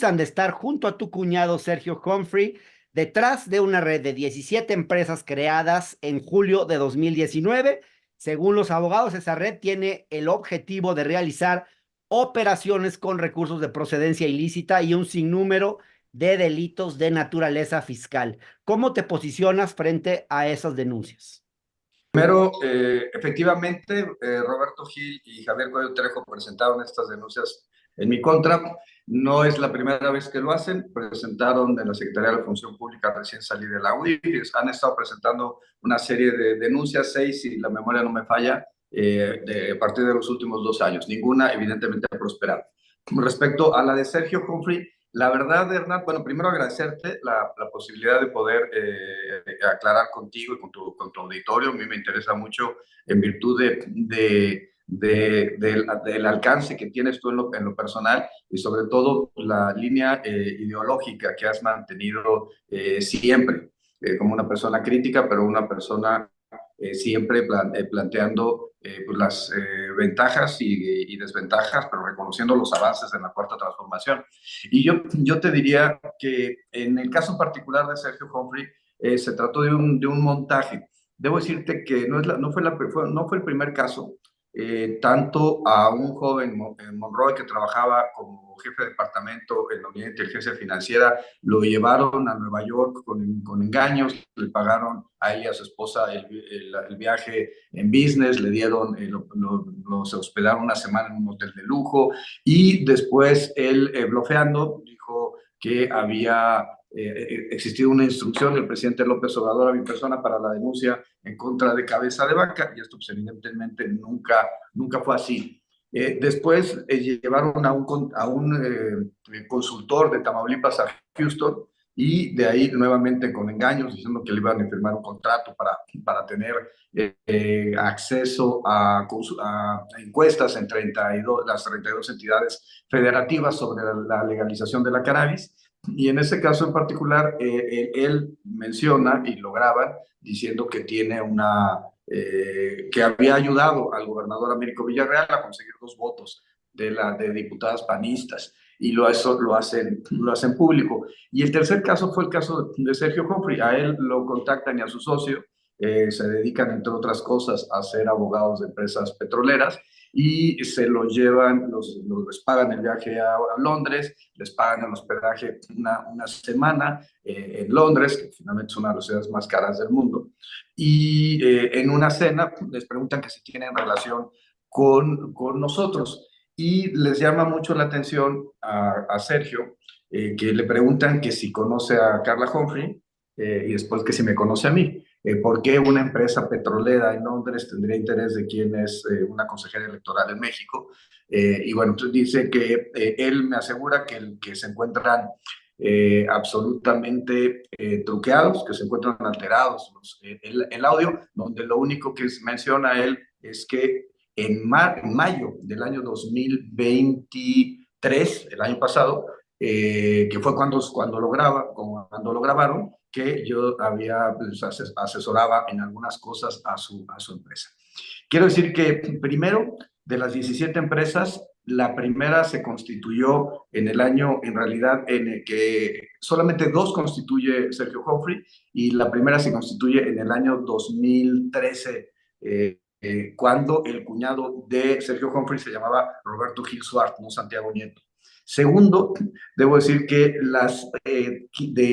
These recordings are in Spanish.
acusan de estar junto a tu cuñado Sergio Humphrey detrás de una red de 17 empresas creadas en julio de 2019. Según los abogados, esa red tiene el objetivo de realizar operaciones con recursos de procedencia ilícita y un sinnúmero de delitos de naturaleza fiscal. ¿Cómo te posicionas frente a esas denuncias? Primero, efectivamente, Roberto Gil y Javier Cuello Trejo presentaron estas denuncias en mi contra. No es la primera vez que lo hacen. Presentaron en la Secretaría de la Función Pública recién salí de la UIF. Han estado presentando una serie de denuncias, 6, si la memoria no me falla, a partir de los últimos 2 años. Ninguna, evidentemente, ha prosperado. Respecto a la de Sergio Humphrey, la verdad, Hernán, bueno, primero agradecerte la posibilidad de poder aclarar contigo y con tu auditorio. A mí me interesa mucho en virtud del alcance que tienes tú en lo personal y sobre todo la línea ideológica que has mantenido siempre, como una persona crítica, pero una persona siempre planteando pues las ventajas y desventajas, pero reconociendo los avances en la cuarta transformación. Y yo te diría que en el caso particular de Sergio Humphrey, se trató de un montaje. Debo decirte que no fue el primer caso. Tanto a un joven Monroy que trabajaba como jefe de departamento en la unidad de inteligencia financiera, lo llevaron a Nueva York con engaños, le pagaron a él y a su esposa el viaje en business, le dieron, se hospedaron una semana en un hotel de lujo y después él, blofeando, dijo que había existido una instrucción del presidente López Obrador a mi persona para la denuncia en contra de Cabeza de Vaca, y esto pues, evidentemente nunca fue así. Después llevaron a un consultor de Tamaulipas a Houston, y de ahí nuevamente con engaños, diciendo que le iban a firmar un contrato para tener acceso a encuestas en las 32 entidades federativas sobre la legalización de la cannabis. Y en ese caso en particular, él menciona y lo graba diciendo que que había ayudado al gobernador Américo Villarreal a conseguir 2 votos de diputadas panistas, y eso lo hacen público. Y el tercer caso fue el caso de Sergio Humphrey. A él lo contactan y a su socio, se dedican, entre otras cosas, a ser abogados de empresas petroleras, y se los llevan, les pagan el viaje a Londres, les pagan el hospedaje una semana en Londres, que finalmente es una de las ciudades más caras del mundo. Y en una cena les preguntan que si tienen relación con nosotros. Y les llama mucho la atención a Sergio, que le preguntan que si conoce a Carla Humphrey, y después que si me conoce a mí. ¿Por qué una empresa petrolera en Londres tendría interés de quién es una consejera electoral en México? Y bueno, entonces dice que él me asegura que se encuentran absolutamente truqueados, que se encuentran alterados el audio, donde lo único que menciona él es que en mayo del año 2023, el año pasado, que fue cuando lo grabaron, que yo pues, asesoraba en algunas cosas a su empresa. Quiero decir que primero, de las 17 empresas, la primera se constituyó en el año, en realidad, en el que solamente 2 constituye Sergio Humphrey, y la primera se constituye en el año 2013, cuando el cuñado de Sergio Humphrey se llamaba Roberto Gil Suárez, no Santiago Nieto. Segundo, debo decir que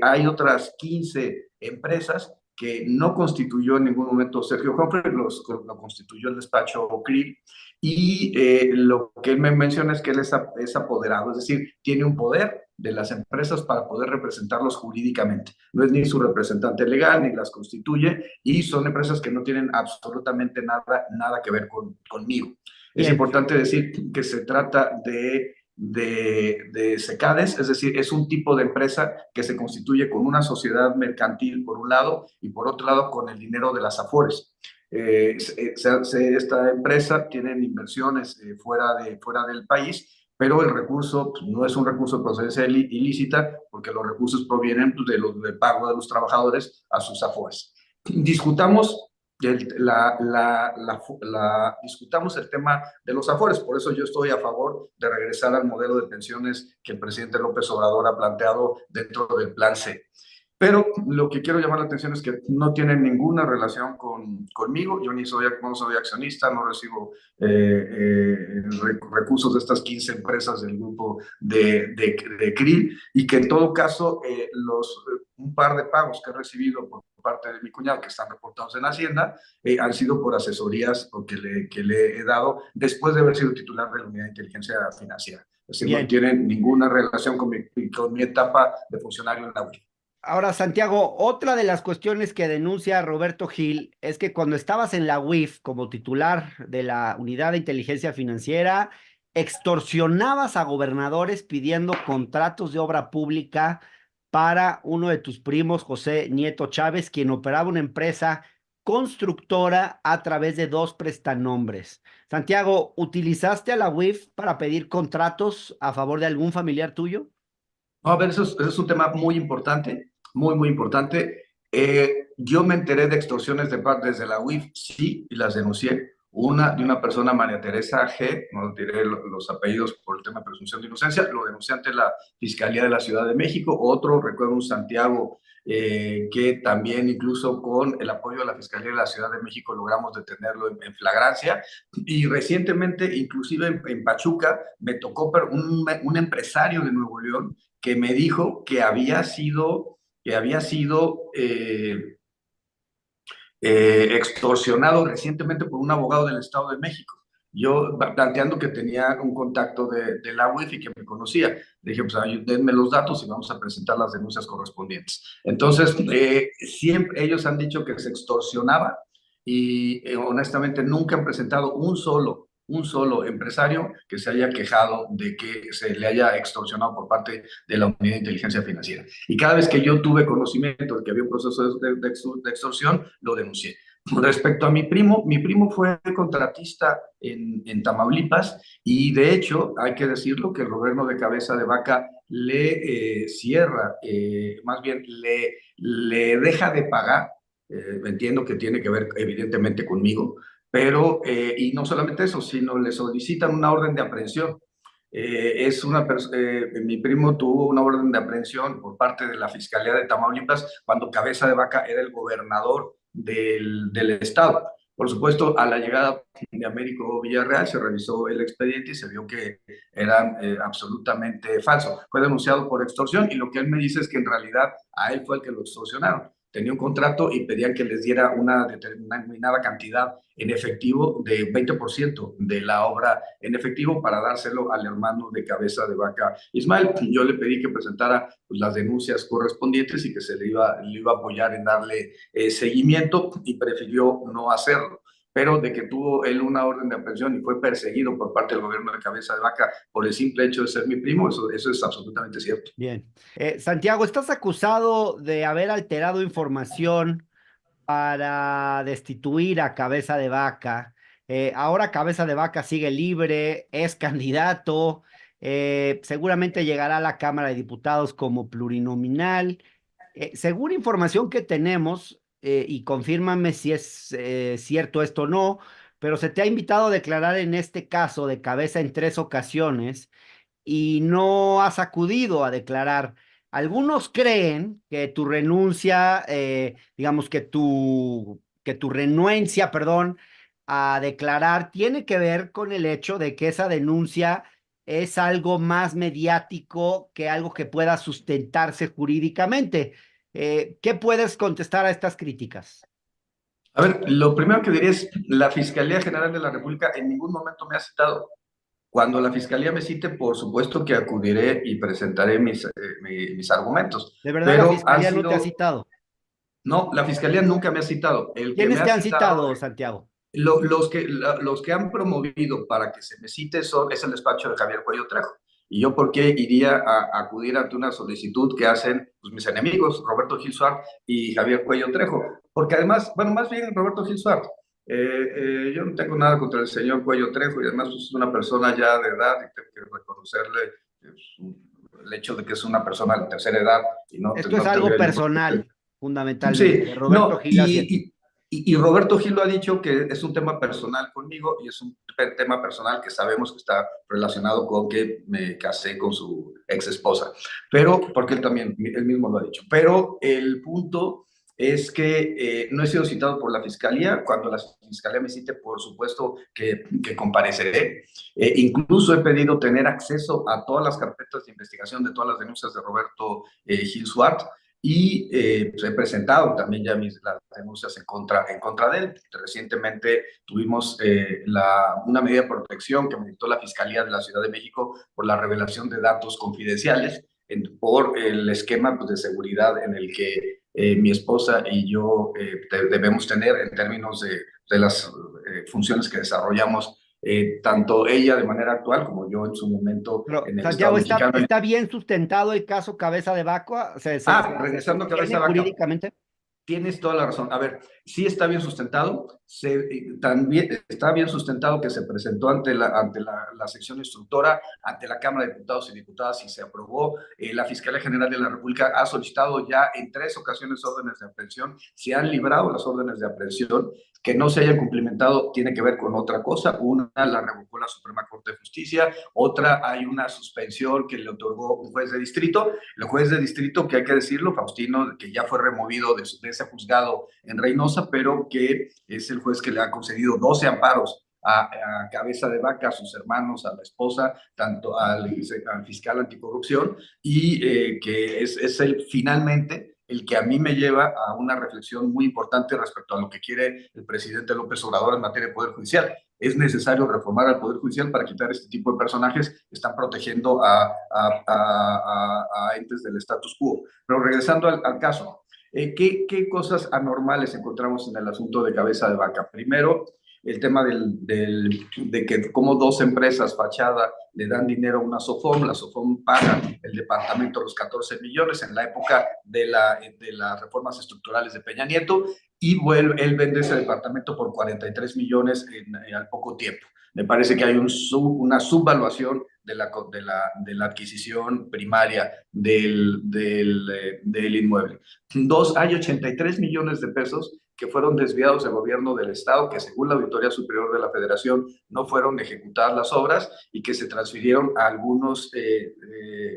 hay otras 15 empresas que no constituyó en ningún momento Sergio Humphrey, lo constituyó el despacho CRIL, y lo que él me menciona es que él es apoderado, es decir, tiene un poder de las empresas para poder representarlos jurídicamente. No es ni su representante legal, ni las constituye, y son empresas que no tienen absolutamente nada que ver conmigo. Es importante decir que se trata de SECADES, es decir, es un tipo de empresa que se constituye con una sociedad mercantil por un lado, y por otro lado con el dinero de las AFORES. Esta empresa tiene inversiones fuera del país, pero el recurso no es un recurso de procedencia ilícita, porque los recursos provienen del pago de los trabajadores a sus AFORES. Discutamos discutamos el tema de los afores. Por eso yo estoy a favor de regresar al modelo de pensiones que el presidente López Obrador ha planteado dentro del Plan C. Pero lo que quiero llamar la atención es que no tienen ninguna relación conmigo. Yo no soy accionista, no recibo recursos de estas 15 empresas del grupo de CRIL, y que en todo caso un par de pagos que he recibido por parte de mi cuñado, que están reportados en Hacienda, han sido por asesorías que le he dado después de haber sido titular de la Unidad de Inteligencia Financiera. Es decir, no tienen ninguna relación con mi etapa de funcionario en la UIF. Ahora, Santiago, otra de las cuestiones que denuncia Roberto Gil es que cuando estabas en la UIF como titular de la Unidad de Inteligencia Financiera, extorsionabas a gobernadores pidiendo contratos de obra pública para uno de tus primos, José Nieto Chávez, quien operaba una empresa constructora a través de 2 prestanombres. Santiago, ¿utilizaste a la UIF para pedir contratos a favor de algún familiar tuyo? A ver, eso es un tema muy importante, muy, muy importante. Yo me enteré de extorsiones desde la UIF, sí, y las denuncié. Una de una persona, María Teresa G., no diré los apellidos por el tema de presunción de inocencia, lo denuncié ante la Fiscalía de la Ciudad de México. Otro, recuerdo un Santiago, que también incluso con el apoyo de la Fiscalía de la Ciudad de México logramos detenerlo en flagrancia. Y recientemente, inclusive en Pachuca, me tocó un empresario de Nuevo León que me dijo que había sido extorsionado recientemente por un abogado del Estado de México. Yo planteando que tenía un contacto de la UIF y que me conocía. Le dije, pues denme los datos y vamos a presentar las denuncias correspondientes. Entonces, siempre ellos han dicho que se extorsionaba y honestamente nunca han presentado un solo empresario que se haya quejado de que se le haya extorsionado por parte de la Unidad de Inteligencia Financiera. Y cada vez que yo tuve conocimiento de que había un proceso de extorsión, lo denuncié. Respecto a mi primo fue contratista en Tamaulipas, y de hecho, hay que decirlo, que el gobierno de Cabeza de Vaca le cierra, más bien le deja de pagar. Entiendo que tiene que ver evidentemente conmigo, pero, y no solamente eso, sino le solicitan una orden de aprehensión. Mi primo tuvo una orden de aprehensión por parte de la Fiscalía de Tamaulipas cuando Cabeza de Vaca era el gobernador del estado. Por supuesto, a la llegada de Américo Villarreal se revisó el expediente y se vio que eran absolutamente falsos. Fue denunciado por extorsión, y lo que él me dice es que en realidad a él fue el que lo extorsionaron. Tenía un contrato y pedían que les diera una determinada cantidad en efectivo de 20% de la obra en efectivo para dárselo al hermano de Cabeza de Vaca, Ismael. Yo le pedí que presentara pues, las denuncias correspondientes y que se le iba a apoyar en darle seguimiento, y prefirió no hacerlo. Pero de que tuvo él una orden de aprehensión y fue perseguido por parte del gobierno de Cabeza de Vaca por el simple hecho de ser mi primo, eso es absolutamente cierto. Bien. Santiago, estás acusado de haber alterado información para destituir a Cabeza de Vaca. Ahora Cabeza de Vaca sigue libre, es candidato, seguramente llegará a la Cámara de Diputados como plurinominal. Según información que tenemos, y confírmame si es cierto esto o no, pero se te ha invitado a declarar en este caso de Cabeza en 3 ocasiones y no has acudido a declarar. Algunos creen que tu renuncia, digamos que tu renuencia, perdón, a declarar tiene que ver con el hecho de que esa denuncia es algo más mediático que algo que pueda sustentarse jurídicamente. ¿Qué puedes contestar a estas críticas? A ver, lo primero que diría es, la Fiscalía General de la República en ningún momento me ha citado. Cuando la Fiscalía me cite, por supuesto que acudiré y presentaré mis argumentos, De verdad, la pero Fiscalía no te ha citado. no, la Fiscalía nunca me ha citado. El que me ¿Quiénes ha te han citado, citado, Santiago? los que han promovido para que se me cite es el despacho de Javier Cuello Trejo. ¿Y yo por qué iría a acudir ante una solicitud que hacen pues, mis enemigos, Roberto Gil Suárez y Javier Cuello Trejo? Porque además, bueno, más bien Roberto Gil Suárez. Yo no tengo nada contra el señor Cuello Trejo, y además pues, es una persona ya de edad y tengo que reconocerle pues, el hecho de que es una persona de tercera edad y Esto es algo tendría yo por qué. personal, Sí, fundamentalmente, de Roberto no, Gil hacia ti. Y Roberto Gil lo ha dicho que es un tema personal conmigo y es un tema personal que sabemos que está relacionado con que me casé con su ex esposa, pero porque él también, él mismo lo ha dicho. Pero el punto es que no he sido citado por la fiscalía. Cuando la fiscalía me cite, por supuesto que compareceré. Incluso he pedido tener acceso a todas las carpetas de investigación de todas las denuncias de Roberto Gil Suart y pues he presentado también ya las denuncias en contra de él. Recientemente tuvimos una medida de protección que me dictó la Fiscalía de la Ciudad de México por la revelación de datos confidenciales, por el esquema pues, de seguridad en el que mi esposa y yo debemos tener en términos de las funciones que desarrollamos, tanto ella de manera actual como yo en su momento Pero, en el Estado Santiago, ¿está, mexicano. está bien sustentado el caso Cabeza de Vaca? ¿Se Regresando a sostiene Cabeza de Vaca, jurídicamente? tienes toda la razón. A ver, sí está bien sustentado, también está bien sustentado que se presentó ante la sección instructora, ante la Cámara de Diputados y Diputadas y se aprobó. La Fiscalía General de la República ha solicitado ya en 3 ocasiones órdenes de aprehensión, se han librado las órdenes de aprehensión. Que no se hayan cumplimentado tiene que ver con otra cosa. Una la revocó la Suprema Corte de Justicia, otra hay una suspensión que le otorgó un juez de distrito. El juez de distrito, que hay que decirlo, Faustino, que ya fue removido de ese juzgado en Reynosa, pero que es el juez que le ha concedido 12 amparos a Cabeza de Vaca, a sus hermanos, a la esposa, tanto al fiscal anticorrupción, y que es el finalmente el que a mí me lleva a una reflexión muy importante respecto a lo que quiere el presidente López Obrador en materia de Poder Judicial. Es necesario reformar al Poder Judicial para quitar este tipo de personajes que están protegiendo a entes del status quo. Pero regresando al caso, ¿qué cosas anormales encontramos en el asunto de Cabeza de Vaca? Primero, el tema de que como 2 empresas fachada le dan dinero a una SOFOM, la SOFOM paga el departamento los 14 millones en la época de las reformas estructurales de Peña Nieto, y él vende ese departamento por 43 millones al poco tiempo. Me parece que hay una subvaluación de la adquisición primaria del inmueble. Dos, hay 83 millones de pesos que fueron desviados del gobierno del Estado, que según la Auditoría Superior de la Federación no fueron ejecutadas las obras y que se transfirieron a algunos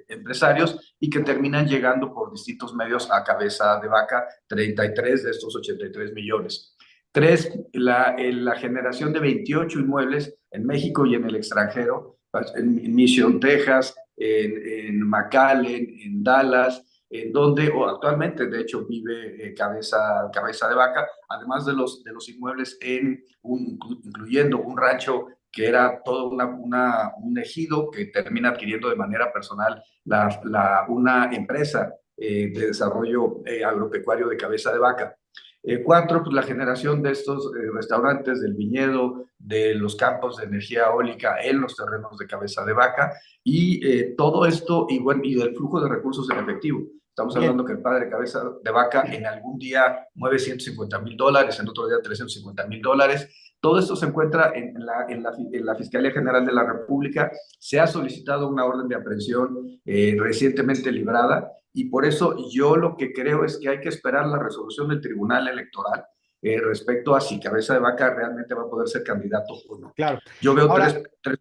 empresarios y que terminan llegando por distintos medios a Cabeza de Vaca, 33 de estos 83 millones. Tres, la generación de 28 inmuebles en México y en el extranjero, en Mission, Texas, en McAllen, en Dallas, en donde actualmente, de hecho, vive Cabeza de Vaca, además de los inmuebles, incluyendo un rancho que era todo un ejido que termina adquiriendo de manera personal una empresa de desarrollo agropecuario de Cabeza de Vaca. Cuatro, pues la generación de estos restaurantes, del viñedo, de los campos de energía eólica en los terrenos de Cabeza de Vaca, y todo esto, y del flujo de recursos en efectivo. Estamos Bien. hablando que el padre de Cabeza de Vaca en algún día mueve $150,000, en otro día $350,000. Todo esto se encuentra en la Fiscalía General de la República. Se ha solicitado una orden de aprehensión recientemente librada, y por eso yo lo que creo es que hay que esperar la resolución del Tribunal Electoral respecto a si Cabeza de Vaca realmente va a poder ser candidato o no. Claro. Yo veo Ahora, tres.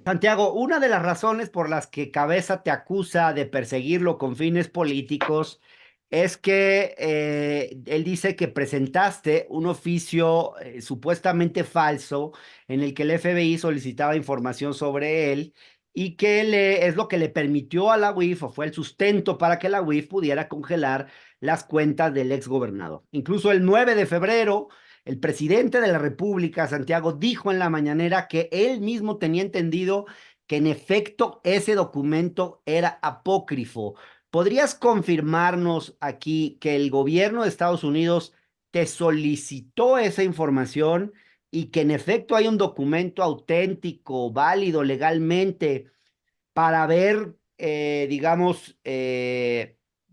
Santiago, una de las razones por las que Cabeza te acusa de perseguirlo con fines políticos es que él dice que presentaste un oficio supuestamente falso en el que el FBI solicitaba información sobre él y que es lo que le permitió a la UIF o fue el sustento para que la UIF pudiera congelar las cuentas del exgobernador. Incluso el 9 de febrero el presidente de la República, Santiago, dijo en la mañanera que él mismo tenía entendido que en efecto ese documento era apócrifo. ¿Podrías confirmarnos aquí que el gobierno de Estados Unidos te solicitó esa información y que en efecto hay un documento auténtico, válido legalmente para haber, digamos,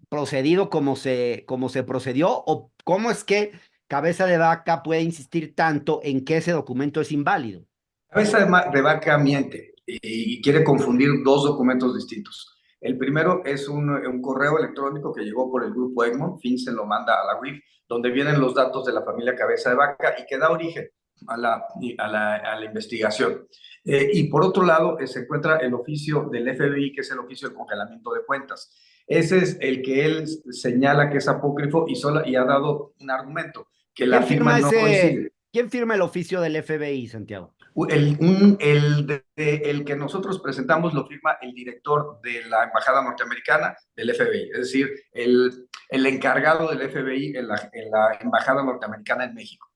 procedido como se procedió? ¿O cómo es que Cabeza de Vaca puede insistir tanto en que ese documento es inválido? Cabeza de Vaca miente y quiere confundir dos documentos distintos. El primero es un correo electrónico que llegó por el grupo Egmont, FinCEN lo manda a la UIF, donde vienen los datos de la familia Cabeza de Vaca y que da origen a la investigación. Y por otro lado, se encuentra el oficio del FBI, que es el oficio de congelamiento de cuentas. Ese es el que él señala que es apócrifo y ha dado un argumento, que la firma no coincide. ¿Quién firma el oficio del FBI, Santiago? El que nosotros presentamos lo firma el director de la Embajada Norteamericana del FBI, es decir, el encargado del FBI en la Embajada Norteamericana en México.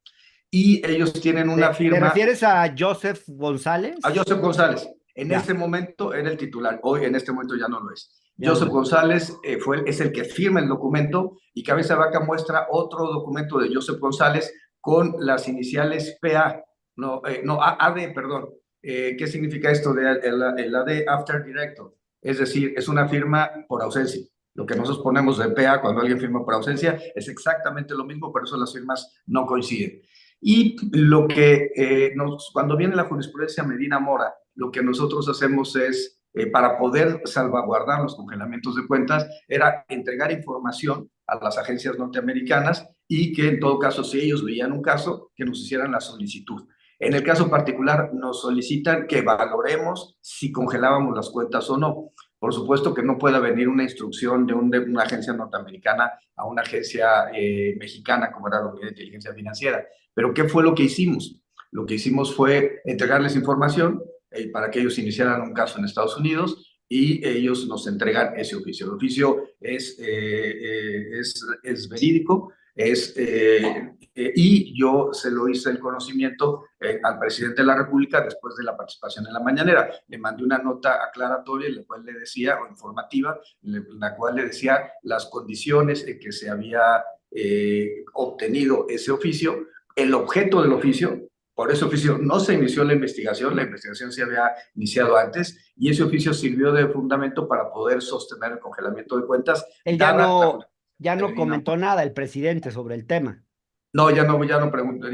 Y ellos tienen una firma. ¿Te refieres a Joseph González? A Joseph González. En Ya. ese momento era el titular, hoy en este momento ya no lo es. Ya Joseph no. González es el que firma el documento y Cabeza de Vaca muestra otro documento de Joseph González con las iniciales PA, AD, perdón. ¿Qué significa esto de el AD After Director? Es decir, es una firma por ausencia. Lo que nosotros ponemos de PA cuando alguien firma por ausencia es exactamente lo mismo, por eso las firmas no coinciden. Y lo que cuando viene la jurisprudencia Medina Mora, lo que nosotros hacemos es, para poder salvaguardar los congelamientos de cuentas, era entregar información a las agencias norteamericanas y que en todo caso, si ellos veían un caso, que nos hicieran la solicitud. En el caso particular, nos solicitan que valoremos si congelábamos las cuentas o no. Por supuesto que no pueda venir una instrucción de una agencia norteamericana a una agencia mexicana, como era la Unidad de Inteligencia Financiera. Pero ¿qué fue lo que hicimos? Lo que hicimos fue entregarles información para que ellos iniciaran un caso en Estados Unidos y ellos nos entregan ese oficio. El oficio es verídico, y yo se lo hice el conocimiento al presidente de la República después de la participación en la mañanera. Le mandé una nota aclaratoria en la cual le decía, o informativa, en la cual le decía las condiciones en que se había obtenido ese oficio, el objeto del oficio. Por ese oficio no se inició la investigación se había iniciado antes, y ese oficio sirvió de fundamento para poder sostener el congelamiento de cuentas. Él ya no comentó nada, el presidente, sobre el tema. No, ya no comentó